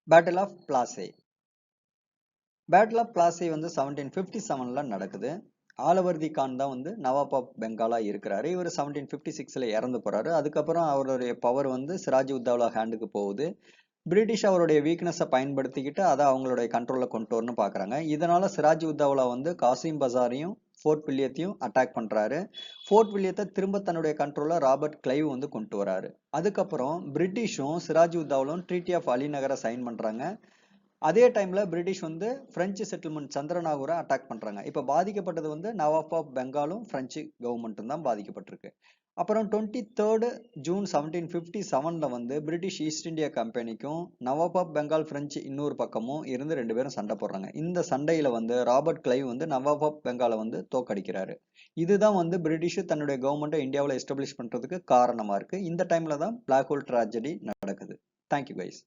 Battle of Plassey. Battle of Plassey வந்து 1757ல நடக்குது. ஆலவர்தி கான் தான் வந்து நவாப் ஆஃப் பெங்காலா இருக்கிறாரு. இவர் 1756ல இறந்து போறாரு. அதுக்கப்புறம் அவருடைய பவர் வந்து சிராஜ் உத்தவ்லா ஹேண்டுக்கு போகுது. பிரிட்டிஷ் அவருடைய வீக்னஸை பயன்படுத்திக்கிட்டு அதை அவங்களுடைய கண்ட்ரோல்ல கொண்டு வரணும்னு பாக்குறாங்க. இதனால சிராஜ் உத்தவ்லா வந்து காசிம் பஜாரையும் ஃபோர்ட் வில்லியத்தையும் அட்டாக் பண்றாரு. ஃபோர்ட் வில்லியத்தை திரும்ப தன்னுடைய கண்ட்ரோல்ல ராபர்ட் கிளைவ் வந்து கொண்டு வராரு. அதுக்கப்புறம் பிரிட்டிஷும் சிராஜ் உத்தவ்லும் ட்ரீட்டி ஆஃப் அலிநகரை சைன் பண்றாங்க. அதே டைம்ல பிரிட்டிஷ் வந்து பிரெஞ்சு செட்டில்மெண்ட் சந்திரநாகூரை அட்டாக் பண்றாங்க. இப்ப பாதிக்கப்பட்டது வந்து நவாப் ஆஃப் பெங்காலும் பிரெஞ்சு கவர்மெண்ட்டும் தான் பாதிக்கப்பட்டிருக்கு. அப்புறம் 23 ஜூன் 1757ல வந்து பிரிட்டிஷ் ஈஸ்ட் இந்தியா கம்பெனிக்கும் நவாப் ஆஃப் பெங்கால் பிரெஞ்சு இன்னொரு பக்கமும் இருந்து 2 பேரும் சண்டை போடுறாங்க. இந்த சண்டையில வந்து ராபர்ட் கிளைவ் வந்து நவாப் ஆஃப் பெங்காலை வந்து தோக்கடிக்கிறாரு. இதுதான் வந்து பிரிட்டிஷ் தன்னுடைய கவர்மெண்ட்டை இந்தியாவில் எஸ்டாப்ளிஷ் பண்றதுக்கு காரணமா இருக்கு. இந்த டைம்ல தான் பிளாக் ஹோல் ட்ராஜடி நடக்குது. Thank you guys.